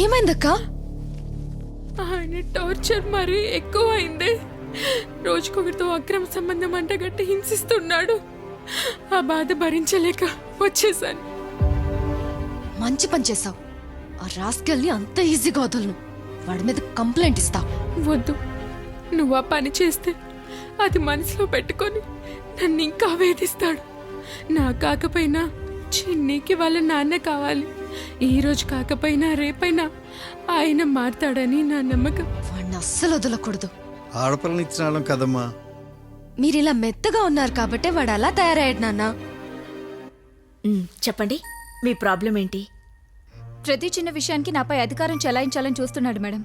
ఏమైందక్క? ఆయన టార్చర్ మరీ ఎక్కువ అయింది. రోజుకొకరితో అక్రమ సంబంధం అంటగట్టి హింసిస్తున్నాడు. ఆ బాధ భరించలేక వచ్చేసాను. మంచి పని చేసావు. ఆ రాస్కెల్ని అంత ఈజీగా వదలను. వాడి మీద కంప్లైంట్ ఇస్తా. వద్దు, నువ్వు ఆ పని చేస్తే అది మనసులో పెట్టుకొని నన్ను ఇంకా వేధిస్తాడు. నా కాకపోయినా చిన్నికి వాళ్ళ నాన్న కావాలి. ఈ రోజు కాకపోయినా రేపైనా ఆయన మారతాడని నా నమ్మకం. వాడిని అస్సలు వదలకూడదు. ఆడపిల్లని ఇచ్చిన వాళ్ళం కదమ్మా. మీరిలా మెత్తగా ఉన్నారు కాబట్టే వాడు అలా తయారయ్యాడు నాన్న. చెప్పండి, మీ ప్రాబ్లం ఏంటి? ప్రతి చిన్న విషయానికి నాపై అధికారం చెలాయించాలని చూస్తున్నాడు మేడం.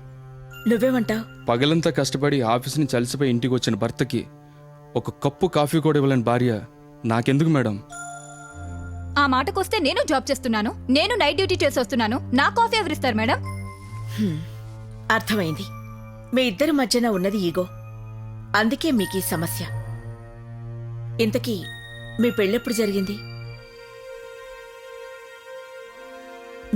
నువ్వేమంటావు? పగలంతా కష్టపడి ఆఫీస్ నుంచి అలసిపోయి ఇంటికి వచ్చిన భర్తకి ఒక కప్పు కాఫీ కూడా ఇవ్వలేని భార్య నాకెందుకు మేడం? ఆ మాటకొస్తే నేను జాబ్ చేస్తున్నాను, నేను నైట్ డ్యూటీ చేసి వస్తున్నాను. నా కాఫీ ఎవరిస్తారు మేడం? అర్థమైంది. మీ ఇద్దరి మధ్యన ఉన్నది ఈగో. అందుకే మీకు ఈ సమస్య. ఇంతకీ మీ పెళ్ళెప్పుడు జరిగింది?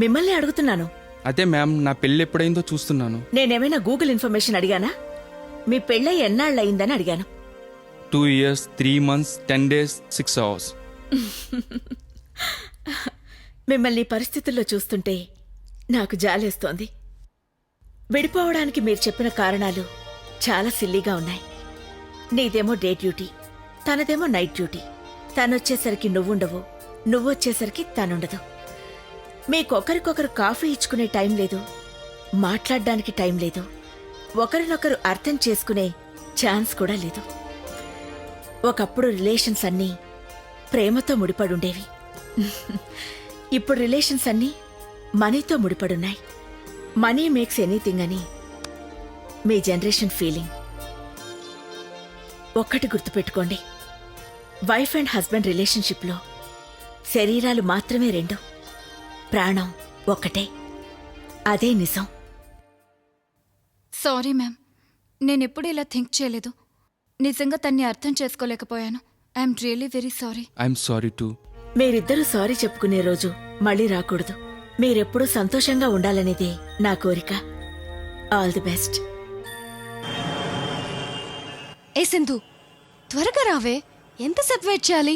మిమ్మల్ని అడుగుతున్నాను. అదే మ్యామ్, నా పెళ్ళి ఎప్పుడైందో చూస్తున్నాను. నేనేమైనా గూగుల్ ఇన్ఫర్మేషన్ అడిగానా? మీ పెళ్ళై ఎన్నాళ్ళయిందని అడిగాను. 2 years 3 months 10 days 6 hours. మిమ్మల్ని పరిస్థితుల్లో చూస్తుంటే నాకు జాలేస్తోంది. విడిపోవడానికి మీరు చెప్పిన కారణాలు చాలా సిల్లీగా ఉన్నాయి. నీదేమో డే డ్యూటీ, తనదేమో నైట్ డ్యూటీ. తనొచ్చేసరికి నువ్వుండవు, నువ్వొచ్చేసరికి తనుండదు. మీకొకరికొకరు కాఫీ ఇచ్చుకునే టైం లేదు, మాట్లాడడానికి టైం లేదు, ఒకరినొకరు అర్థం చేసుకునే ఛాన్స్ కూడా లేదు. ఒకప్పుడు రిలేషన్స్ అన్నీ ప్రేమతో ముడిపడుండేవి. ఇప్పుడు రిలేషన్స్ అన్నీ మనీతో ముడిపడున్నాయి. మనీ మేక్స్ ఎనీథింగ్ అని మీ జనరేషన్ ఫీలింగ్. ఒక్కటి గుర్తుపెట్టుకోండి, వైఫ్ అండ్ హస్బెండ్ రిలేషన్షిప్లో శరీరాలు మాత్రమే రెండు, ప్రాణం ఒక్కటే. అదే నిజం. సారీ మ్యామ్, నేనెప్పుడు ఇలా థింక్ చేయలేదు. నిజంగా తన్ని అర్థం చేసుకోలేకపోయాను. I'm really very sorry. I'm sorry too. మీరిద్దరూ సారీ చెప్పుకునే రోజు మళ్ళీ రాకూడదు. మీరెప్పుడూ సంతోషంగా ఉండాలనేదే నా కోరిక. All the best. ఏ సింధు, త్వరగా రావే. ఎంతసేపు వెయిట్ చేయాలి?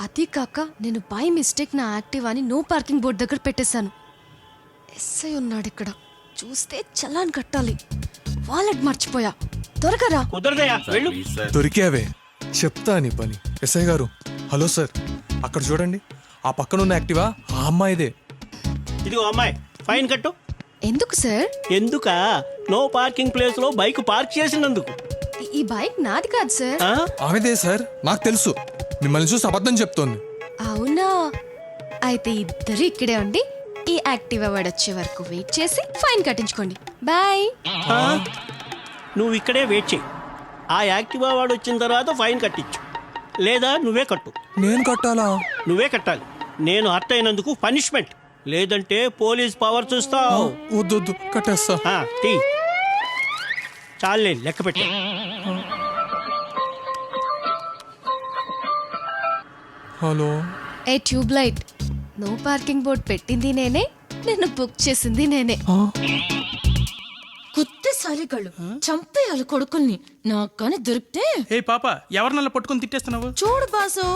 అది కాక నేను బై మిస్టేక్ నా యాక్టివాని నో పార్కింగ్ బోర్డు దగ్గర పెట్టేశాను. ఎస్ఐ ఉన్నాడు ఇక్కడ, చూస్తే చలాన్ కట్టాలి. వాలెట్ మర్చిపోయా. త్వరగా రా. దొరికావే, చెప్తా నీ పని. ఎస్ఐ గారు, హలో సార్. అక్కడ చూడండి, ఆ పక్కనున్న యాక్టివా ఆ అమ్మాయిదే. ఇదిగో అమ్మాయి, ఫైన్ కట్టు. ఎందుకు సార్? ఎందుక? నో పార్కింగ్ ప్లేస్ లో బైక్ పార్క్ చేసినందుకు. ఈ బైక్ నాది కాదు సార్. ఆమెదే సార్, నాకు తెలుసు. మిమ్మల్ని చూసి అబద్ధం చెప్తోంది. అవునా? అయితే ఇద్దరు ఇక్కడే ఉండి ఈ యాక్టివా వాడొచ్చే వరకు వెయిట్ చేసి ఫైన్ కట్టించుకోండి. బాయ్. నువ్వు ఇక్కడే వెయిట్ చేయి. ఆ యాక్టివా వాడు వచ్చిన తర్వాత ఫైన్ కట్టించు, లేదా నువ్వే కట్టు. నేను కట్టాలా? నువ్వే కట్టాలి. నేను హర్ట్ అయినందుకు పనిష్మెంట్, లేదంటే పోలీస్ పవర్ చూస్తావు. వద్దు, కట్టేస్తా. తీ. చాలే, లెక్క పెట్టే. హలో. ఏ tube light, no parking board పెట్టింది నేనే, నేను బుక్ చేసింది నేనే. కుత్తే సాలిగాళ్ళు చంపేయాలి కొడుకుల్ని. నాకు కానీ దొరికితే. ఏ పాప, ఎవరినల్లా పట్టుకుని తిట్టేస్తున్నావు? చూడు బాసు,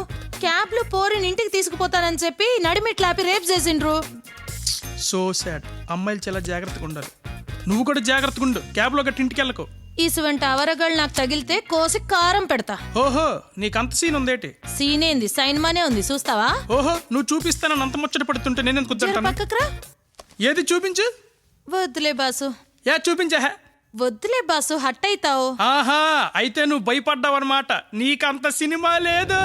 క్యాబ్ లో పోరిని ఇంటికి తీసుకుపోతానని చెప్పి నడిమిట్లాపి రేప్ చేసిండ్రు. So sad. అమ్మాయిలు చాలా జాగ్రత్తగా ఉండాలి. నువ్వు కూడా జాగ్రత్తగా ఉండు. క్యాబ్ లో గట్టి ఇంటికి వెళ్ళకు. ఇసువంటి అవరగాళ్ళు నాకు తగిలితే కోసి కారం పెడతా. ఓహో, నీకంత సీన్ ఉందేటి? సీనేంది, సైన్మానే ఉంది, చూస్తావా? ఓహో, నువ్వు చూపిస్తానని అంత ముచ్చట పడుతుంటే నేను ఎందుకు జర వద్దంటాను? పక్కకురా. ఏది చూపించు. వద్దులే బాసు. యా చూపించా. వద్దులే బాసు, హట్ అయితావు. ఆహా, అయితే నువ్వు భయపడ్డావన్నమాట. నీకంత సినిమా లేదు.